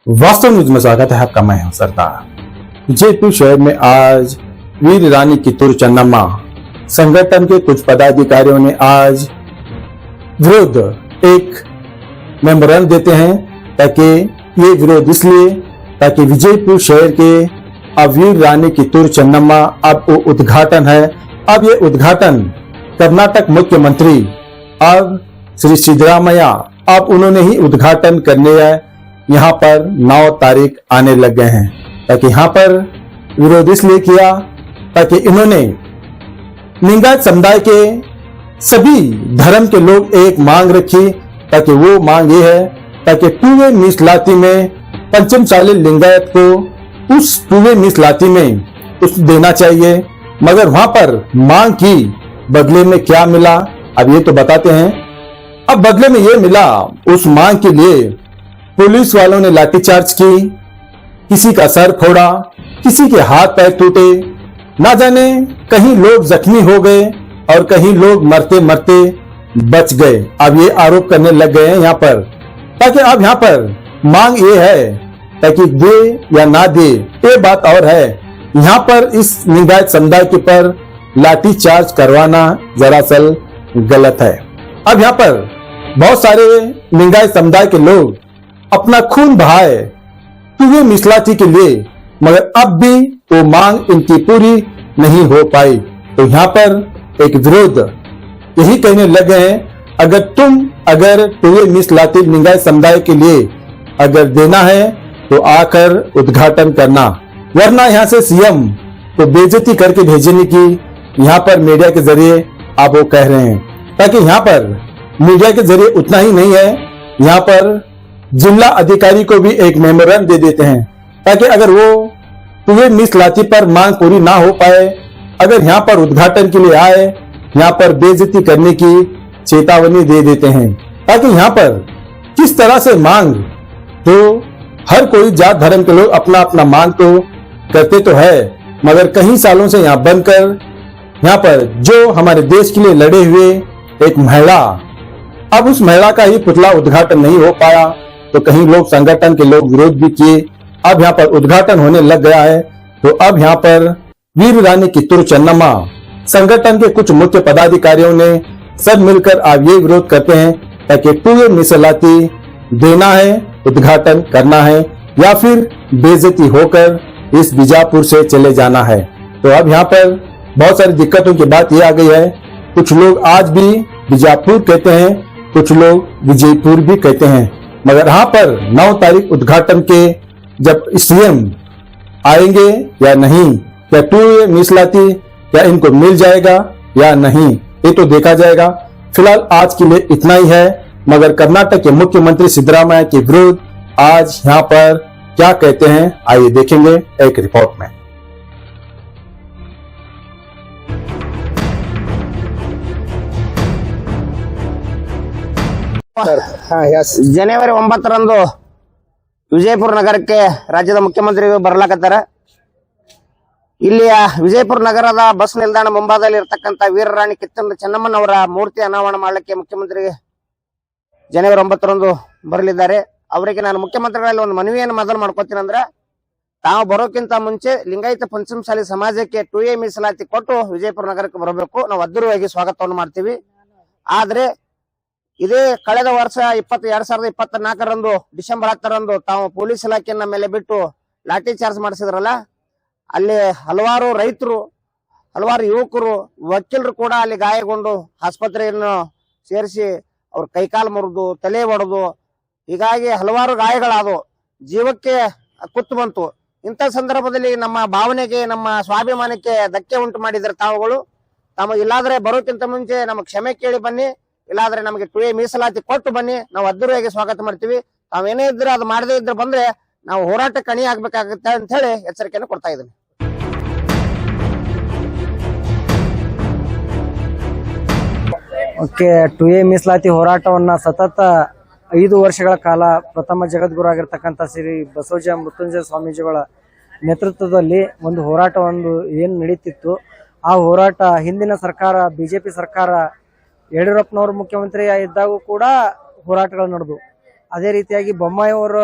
वास्तव न्यूज में स्वागत है आपका। मैं हूं सरदार। जयपुर शहर में आज वीर रानी कित्तूर चन्नम्मा संगठन के कुछ पदाधिकारियों ने आज विरोध एक मेमोरेंडम देते हैं, ताकि ये विरोध इसलिए ताकि विजयपुर शहर के अब वीर रानी कित्तूर चन्नम्मा अब वो उद्घाटन है। अब ये उद्घाटन कर्नाटक मुख्यमंत्री अब श्री सिद्धरामैया अब उन्होंने ही उद्घाटन करने यहाँ पर 9 तारीख आने लग गए हैं। ताकि यहाँ पर विरोध इसलिए किया ताकि इन्होंने लिंगायत समुदाय के सभी धर्म के लोग एक मांग रखी, ताकि वो मांग ये है ताकि पूरे मीसलाती में पंचमसाली लिंगायत को उस पूरे मीसलाती में कुछ देना चाहिए। मगर वहां पर मांग की बदले में क्या मिला, अब ये तो बताते हैं। अब बदले में ये मिला, उस मांग के लिए पुलिस वालों ने लाठीचार्ज की, किसी का सर फोड़ा, किसी के हाथ पैर टूटे, ना जाने कहीं लोग जख्मी हो गए और कहीं लोग मरते मरते बच गए। अब ये आरोप करने लग गए हैं यहाँ पर, ताकि अब यहाँ पर मांग ये है ताकि दे या ना दे ये बात और है। यहाँ पर इस लिंगायत समुदाय के पर लाठीचार्ज करवाना दरअसल गलत है। अब यहाँ पर बहुत सारे लिंगायत समुदाय के लोग अपना खून बहाए पूरे मिसलाती के लिए, मगर अब भी वो मांग इनकी पूरी नहीं हो पाई। तो यहाँ पर एक विरोध यही कहने लगे हैं, अगर पूरे मिसलाती लिंगायत समुदाय के लिए अगर देना है तो आकर उद्घाटन करना, वरना यहाँ से सीएम को बेइज्जती करके भेजने की यहाँ पर मीडिया के जरिए आप वो कह रहे हैं। ताकि यहाँ पर मीडिया के जरिए उतना ही नहीं है, यहाँ पर जिला अधिकारी को भी एक मेमोरेंडम दे देते हैं, ताकि अगर वो पूरे मिसलाती पर मांग पूरी ना हो पाए, अगर यहाँ पर उद्घाटन के लिए आए, यहाँ पर बेइज्जती करने की चेतावनी दे देते हैं। ताकि यहाँ पर किस तरह से मांग, तो हर कोई जात धर्म के लोग अपना अपना मांग तो करते तो है, मगर कई सालों से यहाँ बनकर यहाँ पर जो हमारे देश के लिए लड़े हुए एक महिला, अब उस महिला का ही पुतला उद्घाटन नहीं हो पाया, तो कहीं लोग संगठन के लोग विरोध भी किए। अब यहाँ पर उद्घाटन होने लग गया है, तो अब यहाँ पर वीर रानी कित्तूर चन्नम्मा संगठन के कुछ मुख्य पदाधिकारियों ने सब मिलकर अब ये विरोध करते हैं ताकि पूरे मिसलाती देना है, उद्घाटन करना है, या फिर बेइज्जती होकर इस बीजापुर से चले जाना है। तो अब यहाँ पर बहुत सारी दिक्कतों की बात ये आ गई है। कुछ लोग आज भी बीजापुर कहते हैं, कुछ लोग विजयपुर भी कहते हैं, मगर यहाँ पर 9 तारीख उद्घाटन के जब सीएम आएंगे या नहीं, क्या पूरे मिसलाती क्या इनको मिल जाएगा या नहीं, ये तो देखा जाएगा। फिलहाल आज के लिए इतना ही है, मगर कर्नाटक के मुख्यमंत्री सिद्धरामैया के विरोध आज यहाँ पर क्या कहते हैं, आइए देखेंगे एक रिपोर्ट में। ಜನವರಿ 9ರಂದು ವಿಜಯಪುರ ನಗರಕ್ಕೆ ರಾಜ್ಯದ ಮುಖ್ಯಮಂತ್ರಿಗಳು ಬರಲಾಕತ್ತಾರ। ಇಲ್ಲಿಯ ವಿಜಯಪುರ ನಗರದ ಬಸ್ ನಿಲ್ದಾಣ ಮುಂಭಾಗದಲ್ಲಿ ಇರತಕ್ಕಂತ ವೀರರಾಣಿ ಕಿತ್ತೂರು ಚೆನ್ನಮ್ಮನವರ ಮೂರ್ತಿ ಅನಾವರಣ ಮಾಡಲಿಕ್ಕೆ ಮುಖ್ಯಮಂತ್ರಿ ಜನವರಿ 9ರಂದು ಬರಲಿದ್ದಾರೆ। ಅವರಿಗೆ ನಾನು ಮುಖ್ಯಮಂತ್ರಿಗಳಲ್ಲಿ ಒಂದು ಮನವಿಯನ್ನು ಮೊದಲು ಮಾಡ್ಕೊತೀನಿ, ಅಂದ್ರೆ ತಾವು ಬರೋಕ್ಕಿಂತ ಮುಂಚೆ ಲಿಂಗಾಯತ ಪಂಚಮಸಾಲಿ ಸಮಾಜಕ್ಕೆ 2A ಮೀಸಲಾತಿ ಕೊಟ್ಟು ವಿಜಯಪುರ ನಗರಕ್ಕೆ ಬರಬೇಕು, ನಾವು ಅದ್ದೂರಿಯಾಗಿ ಸ್ವಾಗತವನ್ನು ಮಾಡ್ತೀವಿ। ಆದ್ರೆ ಇದೇ ಕಳೆದ ವರ್ಷ 2024ರಂದು ಡಿಸೆಂಬರ್ 10ರಂದು ತಾವು ಪೊಲೀಸ್ ಇಲಾಖೆಯನ್ನ ಮೇಲೆ ಬಿಟ್ಟು ಲಾಠಿ ಚಾರ್ಜ್ ಮಾಡಿಸಿದ್ರಲ್ಲ, ಅಲ್ಲಿ ಹಲವಾರು ರೈತರು, ಹಲವಾರು ಯುವಕರು, ವಕೀಲರು ಕೂಡ ಅಲ್ಲಿ ಗಾಯಗೊಂಡು ಆಸ್ಪತ್ರೆಯನ್ನು ಸೇರಿಸಿ ಅವ್ರ ಕೈಕಾಲು ಮುರಿದು ತಲೆ ಒಡೆದು ಹೀಗಾಗಿ ಹಲವಾರು ಗಾಯಗಳಾದವು, ಜೀವಕ್ಕೆ ಕುತ್ತು ಬಂತು। ಇಂಥ ಸಂದರ್ಭದಲ್ಲಿ ನಮ್ಮ ಭಾವನೆಗೆ, ನಮ್ಮ ಸ್ವಾಭಿಮಾನಕ್ಕೆ ಧಕ್ಕೆ ಉಂಟು ಮಾಡಿದ್ರೆ ತಾವುಗಳು, ತಮಗೆ ಇಲ್ಲಾದ್ರೆ ಬರೋಕ್ಕಿಂತ ಮುಂಚೆ ನಮಗೆ ಕ್ಷಮೆ ಕೇಳಿ ಬನ್ನಿ, ಇಲ್ಲಾದ್ರೆ ನಮಗೆ 2A ಮೀಸಲಾತಿ ಕೊಟ್ಟು ಬನ್ನಿ, ನಾವು ಅದ್ದೂರಿಯಾಗಿ ಸ್ವಾಗತ ಮಾಡ್ತೀವಿ। ತಾವೇನೇ ಇದ್ರೆ ಅದು ಮಾಡದೇ ಇದ್ರೆ ಬಂದ್ರೆ ನಾವು ಹೋರಾಟಕ್ಕೆ ಕಣಿ ಆಗ್ಬೇಕಾಗುತ್ತೆ ಅಂತ ಹೇಳಿ ಎಚ್ಚರಿಕೆಯನ್ನು ಕೊಡ್ತಾ ಇದ್ದೀನಿ। ಓಕೆ, 2A ಮೀಸಲಾತಿ ಹೋರಾಟವನ್ನ ಸತತ 5 ವರ್ಷಗಳ ಕಾಲ ಪ್ರಥಮ ಜಗದ್ಗುರು ಆಗಿರ್ತಕ್ಕಂಥ ಶ್ರೀ ಬಸವಜ ಮೃತ್ಯುಂಜಯ ಸ್ವಾಮೀಜಿಗಳ ನೇತೃತ್ವದಲ್ಲಿ ಒಂದು ಹೋರಾಟ ಏನು ನಡೀತಿತ್ತು, ಆ ಹೋರಾಟ ಹಿಂದಿನ ಸರ್ಕಾರ ಬಿಜೆಪಿ ಸರ್ಕಾರ ಯಡಿಯೂರಪ್ಪನವರು ಮುಖ್ಯಮಂತ್ರಿ ಇದ್ದಾಗೂ ಕೂಡ ಹೋರಾಟಗಳು ನಡೆದು, ಅದೇ ರೀತಿಯಾಗಿ ಬೊಮ್ಮಾಯಿ ಅವರ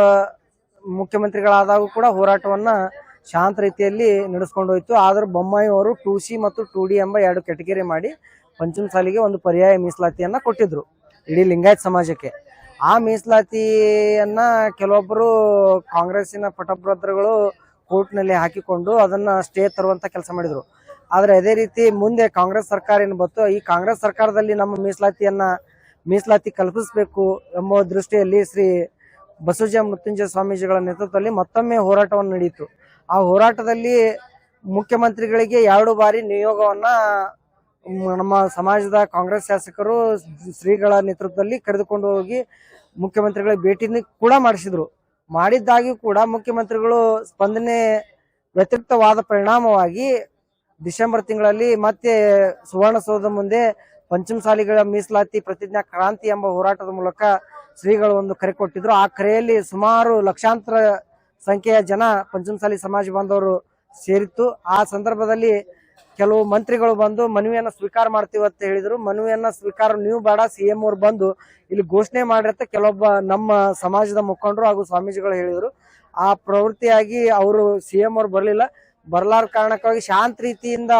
ಮುಖ್ಯಮಂತ್ರಿಗಳಾದಾಗ ಕೂಡ ಹೋರಾಟವನ್ನ ಶಾಂತ ರೀತಿಯಲ್ಲಿ ನಡೆಸ್ಕೊಂಡು ಹೋಯ್ತು. ಆದ್ರೆ ಬೊಮ್ಮಾಯಿ ಅವರು 2C ಮತ್ತು 2D ಎಂಬ 2 ಕೆಟಗರಿ ಮಾಡಿ ಪಂಚಮಸಾಲಿಗೆ ಒಂದು ಪರ್ಯಾಯ ಮೀಸಲಾತಿಯನ್ನ ಕೊಟ್ಟಿದ್ರು ಇಡೀ ಲಿಂಗಾಯತ್ ಸಮಾಜಕ್ಕೆ. ಆ ಮೀಸಲಾತಿಯನ್ನ ಕೆಲವೊಬ್ಬರು ಕಾಂಗ್ರೆಸ್ಸಿನ ಪಟಭದ್ರಗಳು ಕೋರ್ಟ್ನಲ್ಲಿ ಹಾಕಿಕೊಂಡು ಅದನ್ನ ಸ್ಟೇ ತರುವಂತ ಕೆಲಸ ಮಾಡಿದ್ರು. ಆದ್ರೆ ಅದೇ ರೀತಿ ಮುಂದೆ ಕಾಂಗ್ರೆಸ್ ಸರ್ಕಾರ ಏನು ಬಂತು, ಈ ಕಾಂಗ್ರೆಸ್ ಸರ್ಕಾರದಲ್ಲಿ ನಮ್ಮ ಮೀಸಲಾತಿ ಕಲ್ಪಿಸಬೇಕು ಎಂಬ ದೃಷ್ಟಿಯಲ್ಲಿ ಶ್ರೀ ಬಸವಜ ಮೃತ್ಯುಂಜಯ ಸ್ವಾಮೀಜಿಗಳ ನೇತೃತ್ವದಲ್ಲಿ ಮತ್ತೊಮ್ಮೆ ಹೋರಾಟವನ್ನು ನಡೆಯಿತು. ಆ ಹೋರಾಟದಲ್ಲಿ ಮುಖ್ಯಮಂತ್ರಿಗಳಿಗೆ 2 ಬಾರಿ ನಿಯೋಗವನ್ನ ನಮ್ಮ ಸಮಾಜದ ಕಾಂಗ್ರೆಸ್ ಶಾಸಕರು ಶ್ರೀಗಳ ನೇತೃತ್ವದಲ್ಲಿ ಕರೆದುಕೊಂಡು ಹೋಗಿ ಮುಖ್ಯಮಂತ್ರಿಗಳ ಭೇಟಿ ಕೂಡ ಮಾಡಿಸಿದ್ರು. ಮಾಡಿದ್ದಾಗಿ ಕೂಡ ಮುಖ್ಯಮಂತ್ರಿಗಳು ಸ್ಪಂದನೆ ವ್ಯತಿರಿಕ್ತವಾದ ಪರಿಣಾಮವಾಗಿ ಡಿಸೆಂಬರ್ ತಿಂಗಳಲ್ಲಿ ಮತ್ತೆ ಸುವರ್ಣಸೌಧದ ಮುಂದೆ ಪಂಚಮಸಾಲಿಗಳ ಮೀಸಲಾತಿ ಪ್ರತಿಜ್ಞಾ ಕ್ರಾಂತಿ ಎಂಬ ಹೋರಾಟದ ಮೂಲಕ ಶ್ರೀಗಳು ಒಂದು ಕರೆ ಕೊಟ್ಟಿದ್ರು. ಆ ಕರೆಯಲ್ಲಿ ಸುಮಾರು ಲಕ್ಷಾಂತರ ಸಂಖ್ಯೆಯ ಜನ ಪಂಚಮಸಾಲಿ ಸಮಾಜ ಬಾಂಧವರು ಸೇರಿತ್ತು. ಆ ಸಂದರ್ಭದಲ್ಲಿ ಕೆಲವು ಮಂತ್ರಿಗಳು ಬಂದು ಮನವಿಯನ್ನ ಸ್ವೀಕಾರ ಮಾಡ್ತೀವಿ ಅಂತ ಹೇಳಿದ್ರು. ಮನವಿಯನ್ನ ಸ್ವೀಕಾರ ನೀವು ಬೇಡ, CM ಅವ್ರು ಬಂದು ಇಲ್ಲಿ ಘೋಷಣೆ ಮಾಡಿರತ್ತೆ ಕೆಲವೊಬ್ಬ ನಮ್ಮ ಸಮಾಜದ ಮುಖಂಡರು ಹಾಗೂ ಸ್ವಾಮೀಜಿಗಳು ಹೇಳಿದ್ರು. ಆ ಪ್ರವೃತ್ತಿಯಾಗಿ ಅವರು CM ಅವ್ರು ಬರ್ಲಾರ ಕಾರಣಕ್ಕಾಗಿ ಶಾಂತ ರೀತಿಯಿಂದ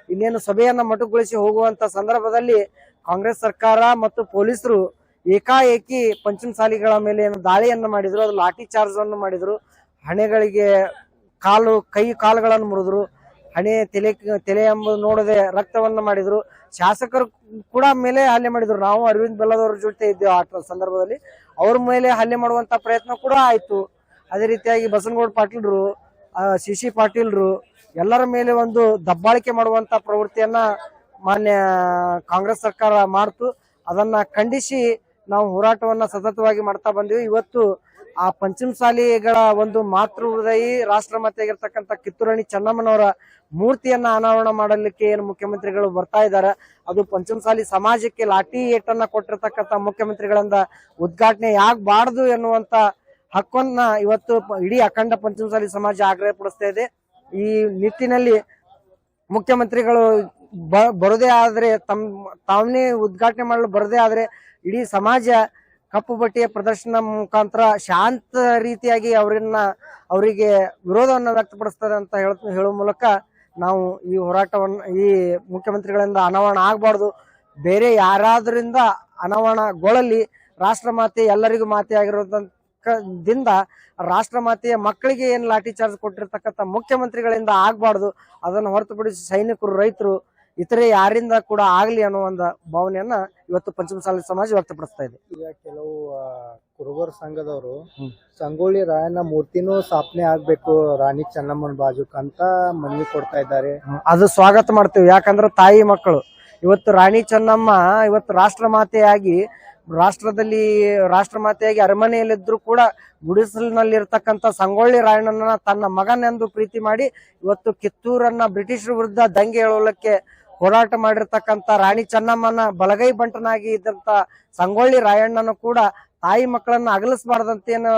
ಇನ್ನೇನು ಸಭೆಯನ್ನ ಮೊಟಕುಗೊಳಿಸಿ ಹೋಗುವಂತ ಸಂದರ್ಭದಲ್ಲಿ ಕಾಂಗ್ರೆಸ್ ಸರ್ಕಾರ ಮತ್ತು ಪೊಲೀಸರು ಏಕಾಏಕಿ ಪಂಚಮಸಾಲಿಗಳ ಮೇಲೆ ದಾಳಿಯನ್ನ ಮಾಡಿದ್ರು. ಅದು ಲಾಠಿ ಚಾರ್ಜ್ ಅನ್ನು ಮಾಡಿದ್ರು. ಹಣೆಗಳಿಗೆ ಕೈ ಕಾಲುಗಳನ್ನು ಮುರಿದ್ರು. ಹಣೆ ತಲೆ ಎಂಬುದು ನೋಡದೆ ರಕ್ತವನ್ನ ಮಾಡಿದ್ರು. ಶಾಸಕರು ಕೂಡ ಮೇಲೆ ಹಲ್ಲೆ ಮಾಡಿದ್ರು. ನಾವು ಅರವಿಂದ್ ಬೆಲ್ಲದವ್ರ ಜೊತೆ ಇದ್ದೇವೆ ಆ ಸಂದರ್ಭದಲ್ಲಿ. ಅವ್ರ ಮೇಲೆ ಹಲ್ಲೆ ಮಾಡುವಂತ ಪ್ರಯತ್ನ ಕೂಡ ಆಯ್ತು. ಅದೇ ರೀತಿಯಾಗಿ ಬಸನಗೌಡ ಪಾಟೀಲ್ರು, CC ಪಾಟೀಲ್ರು ಎಲ್ಲರ ಮೇಲೆ ಒಂದು ದಬ್ಬಾಳಿಕೆ ಮಾಡುವಂತ ಪ್ರವೃತ್ತಿಯನ್ನ ಮಾನ್ಯ ಕಾಂಗ್ರೆಸ್ ಸರ್ಕಾರ ಮಾಡ್ತು. ಅದನ್ನ ಖಂಡಿಸಿ ನಾವು ಹೋರಾಟವನ್ನ ಸತತವಾಗಿ ಮಾಡ್ತಾ ಬಂದಿವಿ. ಇವತ್ತು ಆ ಪಂಚಮಸಾಲಿಗಳ ಒಂದು ಮಾತೃ ಹೃದಯಿ ರಾಷ್ಟ್ರಮಾತೆಯಾಗಿರ್ತಕ್ಕಂಥ ಕಿತ್ತೂರಾಣಿ ಚೆನ್ನಮ್ಮನವರ ಮೂರ್ತಿಯನ್ನ ಅನಾವರಣ ಮಾಡಲಿಕ್ಕೆ ಏನು ಮುಖ್ಯಮಂತ್ರಿಗಳು ಬರ್ತಾ ಇದ್ದಾರೆ, ಅದು ಪಂಚಮಸಾಲಿ ಸಮಾಜಕ್ಕೆ ಲಾಠಿ ಏಟನ್ನ ಕೊಟ್ಟಿರ್ತಕ್ಕಂಥ ಮುಖ್ಯಮಂತ್ರಿಗಳಿಂದ ಉದ್ಘಾಟನೆ ಆಗಬಾರದು ಎನ್ನುವಂತ ಹಕ್ಕನ್ನ ಇವತ್ತು ಇಡೀ ಅಖಂಡ ಪಂಚಮಸಾಲಿ ಸಮಾಜ ಆಗ್ರಹ ಪಡಿಸ್ತಾ ಇದೆ. ಈ ನಿಟ್ಟಿನಲ್ಲಿ ಮುಖ್ಯಮಂತ್ರಿಗಳು ಬರದೇ ಆದ್ರೆ ತಾವೇ ಉದ್ಘಾಟನೆ ಮಾಡಲು ಬರದೇ ಆದ್ರೆ ಇಡೀ ಸಮಾಜ ಕಪ್ಪು ಬಟ್ಟೆಯ ಪ್ರದರ್ಶನ ಮುಖಾಂತರ ಶಾಂತ ರೀತಿಯಾಗಿ ಅವರಿಗೆ ವಿರೋಧವನ್ನ ವ್ಯಕ್ತಪಡಿಸ್ತದೆ ಅಂತ ಹೇಳುವ ಮೂಲಕ ನಾವು ಈ ಹೋರಾಟವನ್ನ ಈ ಮುಖ್ಯಮಂತ್ರಿಗಳಿಂದ ಅನಾವರಣ ಆಗಬಾರ್ದು, ಬೇರೆ ಯಾರಾದ್ರಿಂದ ಅನಾವರಣಗೊಳ್ಳಲಿ, ರಾಷ್ಟ್ರಮಾತೆ ಎಲ್ಲರಿಗೂ ಮಾತೆ ಆಗಿರೋದ್ರಿಂದ ರಾಷ್ಟ್ರಮಾತೆಯ ಮಕ್ಕಳಿಗೆ ಏನ್ ಲಾಠಿ ಚಾರ್ಜ್ ಕೊಟ್ಟಿರ್ತಕ್ಕಂಥ ಮುಖ್ಯಮಂತ್ರಿಗಳಿಂದ ಆಗ್ಬಾರ್ದು, ಅದನ್ನು ಹೊರತುಪಡಿಸಿ ಸೈನಿಕರು, ರೈತರು, ಇತರೆ ಯಾರಿಂದ ಕೂಡ ಆಗ್ಲಿ ಅನ್ನೋ ಒಂದು ಭಾವನೆಯನ್ನ ಇವತ್ತು ಪಂಚಮಸಾಲಿ ಸಮಾಜ ವ್ಯಕ್ತಪಡಿಸ್ತಾ ಇದೆ. ಈಗ ಕೆಲವು ಕುರುಬರ ಸಂಘದವರು ಸಂಗೊಳ್ಳಿ ರಾಯಣ್ಣ ಮೂರ್ತಿನೂ ಸ್ಥಾಪನೆ ಆಗ್ಬೇಕು ರಾಣಿ ಚೆನ್ನಮ್ಮನ ಬಾಜುಕ್ ಅಂತ ಮನವಿ ಕೊಡ್ತಾ ಇದ್ದಾರೆ. ಅದು ಸ್ವಾಗತ ಮಾಡ್ತೀವಿ. ಯಾಕಂದ್ರೆ ತಾಯಿ ಮಕ್ಕಳು ಇವತ್ತು ರಾಣಿ ಚೆನ್ನಮ್ಮ ಇವತ್ತು ರಾಷ್ಟ್ರಮಾತೆಯಾಗಿ ಅರಮನೆಯಲ್ಲಿದ್ರು ಕೂಡ ಗುಡಿಸಲಿನಲ್ಲಿ ಇರ್ತಕ್ಕಂಥ ಸಂಗೊಳ್ಳಿ ರಾಯಣ್ಣನ ತನ್ನ ಮಗನೆಂದು ಪ್ರೀತಿ ಮಾಡಿ ಇವತ್ತು ಕಿತ್ತೂರನ್ನ ಬ್ರಿಟಿಷರ ವಿರುದ್ಧ ದಂಗೆ ಏಳೋಲಕ್ಕೆ ಹೋರಾಟ ಮಾಡಿರ್ತಕ್ಕಂಥ ರಾಣಿ ಚೆನ್ನಮ್ಮನ ಬಲಗೈ ಬಂಟನಾಗಿ ಇದ್ದಂತ ಸಂಗೊಳ್ಳಿ ರಾಯಣ್ಣನು ಕೂಡ ತಾಯಿ ಮಕ್ಕಳನ್ನ ಅಗಲಿಸಬಾರ್ದಂತ ಏನು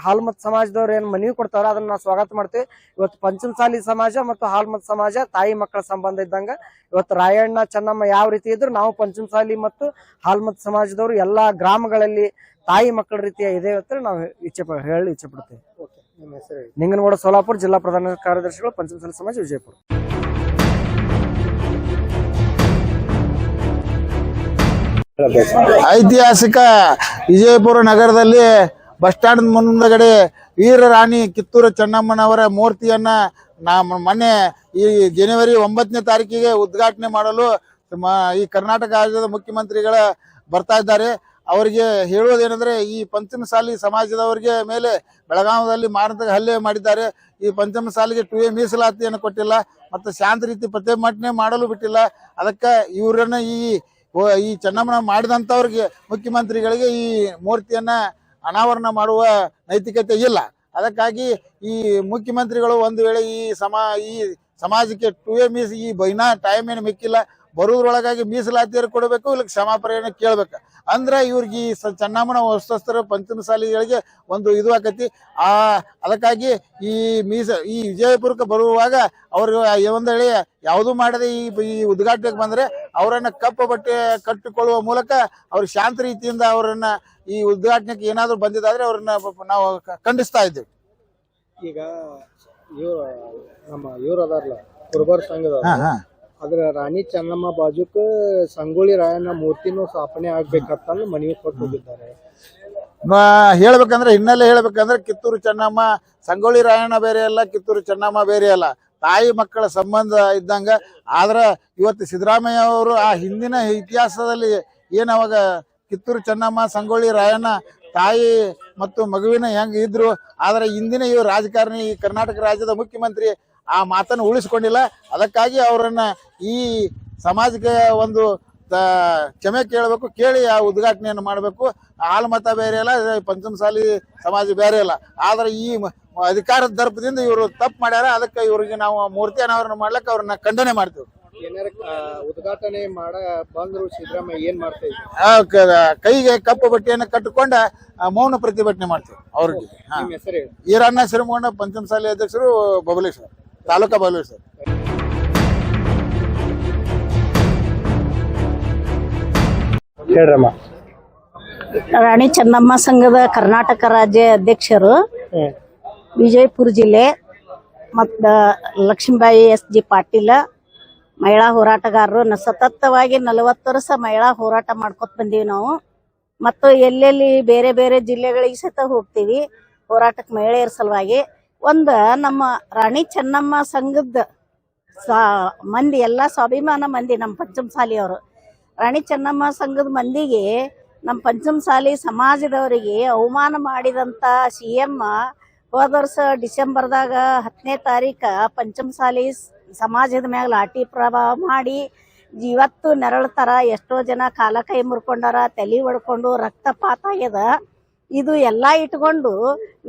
ಹಾಲ್ಮತ್ ಸಮಾಜದವ್ರು ಏನ್ ಮನವಿ ಕೊಡ್ತಾರ ಅದನ್ನ ನಾವು ಸ್ವಾಗತ ಮಾಡ್ತೀವಿ. ಇವತ್ತು ಪಂಚಮಸಾಲಿ ಸಮಾಜ ಮತ್ತು ಹಾಲ್ಮತ್ ಸಮಾಜ ತಾಯಿ ಮಕ್ಕಳ ಸಂಬಂಧ ಇದ್ದಂಗ ಇವತ್ತು ರಾಯಣ್ಣ ಚೆನ್ನಮ್ಮ ಯಾವ ರೀತಿ ಇದ್ರು ನಾವು ಪಂಚಮಸಾಲಿ ಮತ್ತು ಹಾಲ್ಮತ್ ಸಮಾಜದವರು ಎಲ್ಲಾ ಗ್ರಾಮಗಳಲ್ಲಿ ತಾಯಿ ಮಕ್ಕಳ ರೀತಿಯ ಇದೆ ಅಂತ ನಾವು ಇಚ್ಛೆ ಪಡ್ತೇವೆ. ನಿಮ್ಮ ಹೆಸರು? ನಿಂಗನಗೌಡ, ಸೋಲಾಪುರ, ಜಿಲ್ಲಾ ಪ್ರಧಾನ ಕಾರ್ಯದರ್ಶಿಗಳು, ಪಂಚಮಸಾಲಿ ಸಮಾಜ, ವಿಜಯಪುರ. ಐತಿಹಾಸಿಕ ವಿಜಯಪುರ ನಗರದಲ್ಲಿ ಬಸ್ ಸ್ಟ್ಯಾಂಡ್ ಮುಂದಗಡೆ ವೀರ ರಾಣಿ ಕಿತ್ತೂರು ಚೆನ್ನಮ್ಮನವರ ಮೂರ್ತಿಯನ್ನ ಮೊನ್ನೆ ಈ ಜನವರಿ 9ನೇ ತಾರೀಕಿಗೆ ಉದ್ಘಾಟನೆ ಮಾಡಲು ಈ ಕರ್ನಾಟಕ ರಾಜ್ಯದ ಮುಖ್ಯಮಂತ್ರಿಗಳ ಬರ್ತಾ ಇದ್ದಾರೆ. ಅವರಿಗೆ ಹೇಳುವುದೇನೆಂದ್ರೆ, ಈ ಪಂಚಮಸಾಲಿ ಸಮಾಜದವರಿಗೆ ಮೇಲೆ ಬೆಳಗಾವದಲ್ಲಿ ಮಾರಣಾಂತಿಕ ಹಲ್ಲೆ ಮಾಡಿದ್ದಾರೆ. ಈ ಪಂಚಮಸಾಲಿಗೆ 2A ಮೀಸಲಾತಿಯನ್ನು ಕೊಟ್ಟಿಲ್ಲ ಮತ್ತು ಶಾಂತ ರೀತಿ ಪ್ರತಿಭಟನೆ ಮಾಡಲು ಬಿಟ್ಟಿಲ್ಲ. ಅದಕ್ಕೆ ಇವರನ್ನ ಈ ಚೆನ್ನಮ್ಮನ ಮಾಡಿದಂಥವ್ರಿಗೆ ಮುಖ್ಯಮಂತ್ರಿಗಳಿಗೆ ಈ ಮೂರ್ತಿಯನ್ನ ಅನಾವರಣ ಮಾಡುವ ನೈತಿಕತೆ ಇಲ್ಲ. ಅದಕ್ಕಾಗಿ ಈ ಮುಖ್ಯಮಂತ್ರಿಗಳು ಒಂದು ವೇಳೆ ಈ ಸಮಾಜಕ್ಕೆ 2A ಈ ಬೈನಾ ಟೈಮ್ ಏನು ಮಿಕ್ಕಿಲ್ಲ, ಬರುವುದ್ರೊಳಗಾಗಿ ಮೀಸಲಾತಿಯನ್ನು ಕೊಡಬೇಕು, ಇಲ್ಲ ಕ್ಷಮಾಪಣೆಯನ್ನು ಕೇಳ್ಬೇಕು. ಅಂದ್ರೆ ಇವ್ರಿಗೆ ಈ ಚೆನ್ನಮ್ಮನ ವಸ್ತುಸ್ಥರ ಪಂಚಮಸಾಲಿಗಳಿಗೆ ಒಂದು ಇದು ಆಕತಿ. ಅದಕ್ಕಾಗಿ ಈ ವಿಜಯಪುರಕ್ಕೆ ಬರುವಾಗ ಅವ್ರಿಗೆ ಒಂದು ವೇಳೆ ಯಾವುದೂ ಮಾಡದೆ ಈ ಉದ್ಘಾಟನೆಗೆ ಬಂದ್ರೆ ಅವರನ್ನ ಕಪ್ಪು ಬಟ್ಟೆ ಕಟ್ಟಿಕೊಳ್ಳುವ ಮೂಲಕ ಅವ್ರಿಗೆ ಶಾಂತ ರೀತಿಯಿಂದ ಅವರನ್ನ ಈ ಉದ್ಘಾಟನೆಗೆ ಏನಾದ್ರು ಬಂದಿದ್ದಾದ್ರೆ ಅವ್ರನ್ನ ನಾವು ಖಂಡಿಸ್ತಾ ಇದ್ದೇವೆ. ಈಗ ಇವ್ರು ಅದಾರಲ್ಲ ಕುರುಬರ್ ಸಂಘದವ್ರು, ಹಾ ಹಾ ಅದ್ರ ರಾಣಿ ಚೆನ್ನಮ್ಮ ಬಾಜುಕ್ ಸಂಗೊಳ್ಳಿ ರಾಯಣ್ಣ ಮೂರ್ತಿನೂ ಸ್ಥಾಪನೆ ಆಗ್ಬೇಕಂತ ಮನವಿ ಕೊಟ್ಟು ಹೋಗಿದ್ದಾರೆ. ಹೇಳ್ಬೇಕಂದ್ರೆ ಹಿನ್ನೆಲೆ ಹೇಳ್ಬೇಕಂದ್ರೆ ಕಿತ್ತೂರು ಚೆನ್ನಮ್ಮ ಸಂಗೊಳ್ಳಿ ರಾಯಣ್ಣ ಬೇರೆ ಅಲ್ಲ, ಕಿತ್ತೂರು ಚೆನ್ನಮ್ಮ ಬೇರೆ ಅಲ್ಲ, ತಾಯಿ ಮಕ್ಕಳ ಸಂಬಂಧ ಇದ್ದಂಗ. ಆದ್ರ ಇವತ್ತು ಸಿದ್ದರಾಮಯ್ಯ ಅವರು ಆ ಹಿಂದಿನ ಇತಿಹಾಸದಲ್ಲಿ ಏನ್ ಅವಾಗ ಕಿತ್ತೂರು ಚೆನ್ನಮ್ಮ ಸಂಗೊಳ್ಳಿ ರಾಯಣ್ಣ ತಾಯಿ ಮತ್ತು ಮಗುವಿನ ಹೆಂಗ್ ಇದ್ರು, ಆದ್ರೆ ಇಂದಿನ ಇವ್ರು ರಾಜಕಾರಣಿ, ಈ ಕರ್ನಾಟಕ ರಾಜ್ಯದ ಮುಖ್ಯಮಂತ್ರಿ ಆ ಮಾತನ್ನು ಉಳಿಸ್ಕೊಂಡಿಲ್ಲ. ಅದಕ್ಕಾಗಿ ಅವರನ್ನ ಈ ಸಮಾಜಕ್ಕೆ ಒಂದು ಕ್ಷಮೆ ಕೇಳಬೇಕು, ಕೇಳಿ ಆ ಉದ್ಘಾಟನೆಯನ್ನು ಮಾಡಬೇಕು. ಹಾಲು ಮತ ಬೇರೆ ಅಲ್ಲ, ಪಂಚಮಸಾಲಿ ಸಮಾಜ ಬೇರೆ ಅಲ್ಲ. ಆದ್ರೆ ಈ ಅಧಿಕಾರದ ದರ್ಪದಿಂದ ಇವರು ತಪ್ಪು ಮಾಡ್ಯಾರ. ಅದಕ್ಕೆ ಇವ್ರಿಗೆ ನಾವು ಮೂರ್ತಿ ಅನಾವರಣ ಮಾಡ್ಲಿಕ್ಕೆ ಅವ್ರನ್ನ ಖಂಡನೆ ಮಾಡ್ತೀವಿ. ಏನಾರ ಉದ್ಘಾಟನೆ ಬಂದ್ರು ಸಿದ್ದರಾಮಯ್ಯ ಏನ್ ಮಾಡ್ತಾ ಇದ್ರು? ಕೈಗೆ ಕಪ್ಪು ಬಟ್ಟೆಯನ್ನು ಕಟ್ಟಿಕೊಂಡ ಮೌನ ಪ್ರತಿಭಟನೆ ಮಾಡ್ತೀವಿ ಅವ್ರಿಗೆ. ನಿಮ್ಮ ಹೆಸರು ಹೇಳಿ. ಈರಣ್ಣ ಸಿರಮಗೊಂಡ ಪಂಚಮಸಾಲಿ ಅಧ್ಯಕ್ಷರು, ಬಬಲೇಶ್ವರ ತಾಲೂಕಾ, ಬಬಲೇಶ್ವರ. ಹೇಳ್ರಮ್ಮ. ರಾಣಿ ಚೆನ್ನಮ್ಮ ಸಂಘದ ಕರ್ನಾಟಕ ರಾಜ್ಯ ಅಧ್ಯಕ್ಷರು, ವಿಜಯಪುರ ಜಿಲ್ಲೆ, ಮತ್ತು ಲಕ್ಷ್ಮೀಬಾಯಿ SG ಪಾಟೀಲ ಮಹಿಳಾ ಹೋರಾಟಗಾರರು. ಸತತವಾಗಿ 40 ವರ್ಷ ಮಹಿಳಾ ಹೋರಾಟ ಮಾಡ್ಕೊತ ಬಂದೀವಿ ನಾವು. ಮತ್ತು ಎಲ್ಲೆಲ್ಲಿ ಬೇರೆ ಬೇರೆ ಜಿಲ್ಲೆಗಳಿಗೆ ಸಹಿತ ಹೋಗ್ತೀವಿ ಹೋರಾಟಕ್ಕೆ ಮಹಿಳೆಯರ ಸಲುವಾಗಿ. ನಮ್ಮ ರಾಣಿ ಚೆನ್ನಮ್ಮ ಸಂಘದ ಮಂದಿ ಎಲ್ಲ ಸ್ವಾಭಿಮಾನ ಮಂದಿ, ನಮ್ಮ ಪಂಚಮಸಾಲಿಯವರು. ರಾಣಿ ಚೆನ್ನಮ್ಮ ಸಂಘದ ಮಂದಿಗೆ, ನಮ್ಮ ಪಂಚಮಸಾಲಿ ಸಮಾಜದವರಿಗೆ ಅವಮಾನ ಮಾಡಿದಂಥ CM ಹೋದ ವರ್ಷ ಡಿಸೆಂಬರ್ದಾಗ 10ನೇ ತಾರೀಕು ಪಂಚಮಸಾಲಿ ಸಮಾಜದ ಮ್ಯಾಗ ಲಾಠಿ ಪ್ರಭಾವ ಮಾಡಿ ಇವತ್ತು ನೆರಳ್ತಾರ. ಎಷ್ಟೋ ಜನ ಕಾಲ ಕೈ ಮುರ್ಕೊಂಡಾರ, ತಲೆ ಹೊಡ್ಕೊಂಡು ರಕ್ತಪಾತ ಆಗ್ಯದ. ಇದು ಎಲ್ಲ ಇಟ್ಕೊಂಡು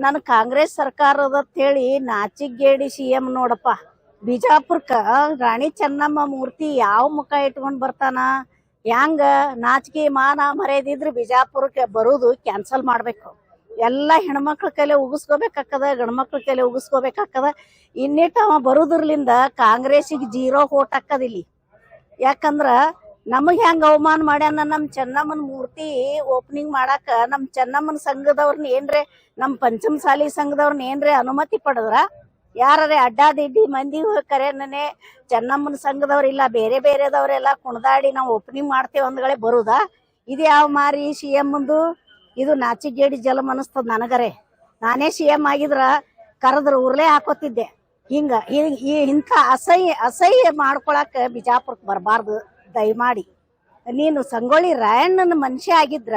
ನಾನು ಕಾಂಗ್ರೆಸ್ ಸರ್ಕಾರದ ಹೇಳಿ ನಾಚಿಗೇಡಿ CM ನೋಡಪ್ಪ. ಬಿಜಾಪುರಕ್ಕ ರಾಣಿ ಚೆನ್ನಮ್ಮ ಮೂರ್ತಿ ಯಾವ ಮುಖ ಇಟ್ಕೊಂಡು ಬರ್ತಾನ? ಹೆಂಗ ನಾಚಿಕೆ ಮಾನ ಮರ್ಯಾದಿದ್ರೆ ಬಿಜಾಪುರಕ್ಕೆ ಬರೋದು ಕ್ಯಾನ್ಸಲ್ ಮಾಡ್ಬೇಕು. ಎಲ್ಲ ಹೆಣ್ಮಕ್ಳ ಕೈಲೆ ಉಗಿಸ್ಕೋಬೇಕಾಗ್ತದ, ಗಂಡ್ಮಕ್ಳ ಕೈಲೆ ಉಗಿಸ್ಕೋಬೇಕಾಗ್ತದ. ಇನ್ನಿಟ್ಟು ಅವ ಬರೋದ್ರಲಿಂದ ಕಾಂಗ್ರೆಸ್ಸಿಗೆ 0 ವೋಟ್ ಹಾಕದಿಲ್ಲಿ. ಯಾಕಂದ್ರ ನಮಗೆ ಹೆಂಗ ಅವಮಾನ ಮಾಡ್ಯಾನ. ನಮ್ಮ ಚೆನ್ನಮ್ಮನ ಮೂರ್ತಿ ಓಪನಿಂಗ್ ಮಾಡಾಕ ನಮ್ಮ ಚೆನ್ನಮ್ಮನ ಸಂಘದವ್ರನ್ನ ಏನ್ರೆ, ನಮ್ಮ ಪಂಚಮಸಾಲಿ ಸಂಘದವ್ರನ್ನ ಏನ್ರೆ ಅನುಮತಿ ಪಡೆದ್ರ? ಯಾರೇ ಅಡ್ಡಾದಿಡ್ಡಿ ಮಂದಿ ಕರೆನೇ ಚೆನ್ನಮ್ಮನ ಸಂಘದವ್ರಿಲ್ಲ, ಬೇರೆ ಬೇರೆದವ್ರೆಲ್ಲ ಕುಣದಾಡಿ ನಾವು ಓಪನಿಂಗ್ ಮಾಡ್ತೇವೆ ಅಂದ್ಗಳೇ ಬರುದಾ? ಇದು ಯಾವ ಮಾರಿ CM ಇದು ನಾಚಿಗೇಡಿ ಜಲಮ್ ಅನಿಸ್ತದ ನನಗರೆ. ನಾನೇ CM ಆಗಿದ್ರ ಕರೆದ್ರ ಉರ್ಲೆ ಹಾಕೋತಿದ್ದೆ. ಇಂಥ ಅಸಹ್ಯ ಮಾಡ್ಕೊಳಕ ಬಿಜಾಪುರಕ್ಕೆ ಬರಬಾರ್ದು ದಯಮಾಡಿ. ನೀನು ಸಂಗೊಳ್ಳಿ ರಾಯಣ್ಣನ ಮನುಷ್ಯ ಆಗಿದ್ರ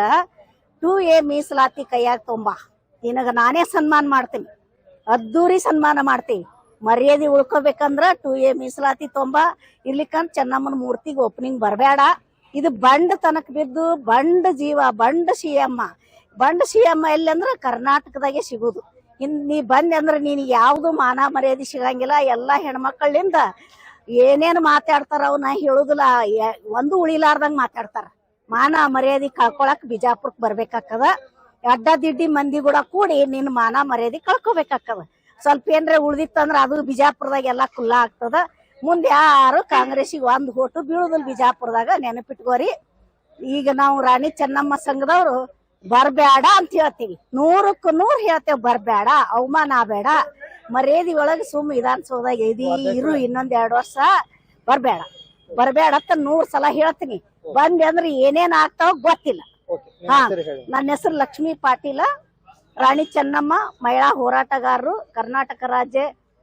2A ಮೀಸಲಾತಿ ಕೈಯಾಗ ತೊಂಬ, ನಿನಗ ನಾನೇ ಸನ್ಮಾನ ಮಾಡ್ತೀನಿ, ಅದ್ದೂರಿ ಸನ್ಮಾನ ಮಾಡ್ತೀವಿ. ಮರ್ಯಾದೆ ಉಳ್ಕೋಬೇಕಂದ್ರ 2A ಮೀಸಲಾತಿ ತೊಂಬ. ಇರ್ಲಿಕ್ಕಂತ ಚೆನ್ನಮ್ಮನ ಮೂರ್ತಿಗೆ ಓಪನಿಂಗ್ ಬರಬೇಡ. ಇದು ಬಂಡ್ ತನಕ ಬಿದ್ದು ಬಂಡ್ ಜೀವ, ಬಂಡ್ CM ಎಲ್ಲಿ ಅಂದ್ರ ಕರ್ನಾಟಕದಾಗೆ ಸಿಗುದು. ನೀ ಬಂದೆ ಅಂದ್ರ ನೀನ್ ಯಾವ್ದು ಮಾನ ಮರ್ಯಾದೆ ಸಿಗಂಗಿಲ್ಲ. ಎಲ್ಲಾ ಹೆಣ್ಮಕ್ಳಿಂದ ಏನೇನ್ ಮಾತಾಡ್ತಾರ ಅವನ್ನ ಹೇಳುದಿಲ್ಲ, ಒಂದು ಉಳಿಲಾರ್ದಂಗ ಮಾತಾಡ್ತಾರ. ಮಾನ ಮರ್ಯಾದೆ ಕಳ್ಕೊಳಕ್ ಬಿಜಾಪುರಕ್ ಬರ್ಬೇಕಾಗ್ತದ. ಅಡ್ಡದಿಡ್ಡಿ ಮಂದಿ ಕೂಡ ಕೂಡಿ ನಿನ್ ಮಾನ ಮರ್ಯಾದೆ ಕಳ್ಕೊಬೇಕಾಗ್ತದ. ಸ್ವಲ್ಪ ಏನ್ರೆ ಉಳ್ದಿತ್ತಂದ್ರ ಅದು ಬಿಜಾಪುರದಾಗ ಎಲ್ಲಾ ಖುಲ್ಲಾ ಆಗ್ತದ. ಮುಂದೆ ಯಾರು ಕಾಂಗ್ರೆಸ್ಸಿಗೆ 1 ವೋಟು ಬೀಳುದಿಲ್ಲ ಬಿಜಾಪುರದಾಗ, ನೆನಪಿಟ್ಕೋರಿ. ಈಗ ನಾವು ರಾಣಿ ಚೆನ್ನಮ್ಮ ಸಂಘದವ್ರು ಬರ್ಬೇಡ ಅಂತ ಹೇಳ್ತೀವಿ, 100ಕ್ಕೆ 100 ಹೇಳ್ತೇವ್. ಬರ್ಬೇಡ, ಅವಮಾನ ಆಗಬೇಡ, ಮರ್ಯಾದಿ ಒಳಗೆ ವಿಧಾನಸೌಧದಾಗ ಇರು ಇನ್ನೊಂದ್ 2 ವರ್ಷ. ಬರ್ಬೇಡ ಅಂತ 100 ಸಲ ಹೇಳ್ತೀನಿ. ಬಂದೆ ಅಂದ್ರೆ ಏನೇನ್ ಆಗ್ತಾವ ಗೊತ್ತಿಲ್ಲ. ನನ್ನ ಹೆಸರು ಲಕ್ಷ್ಮೀ ಪಾಟೀಲ, ರಾಣಿ ಚೆನ್ನಮ್ಮ ಮಹಿಳಾ ಹೋರಾಟಗಾರರು, ಕರ್ನಾಟಕ ರಾಜ್ಯ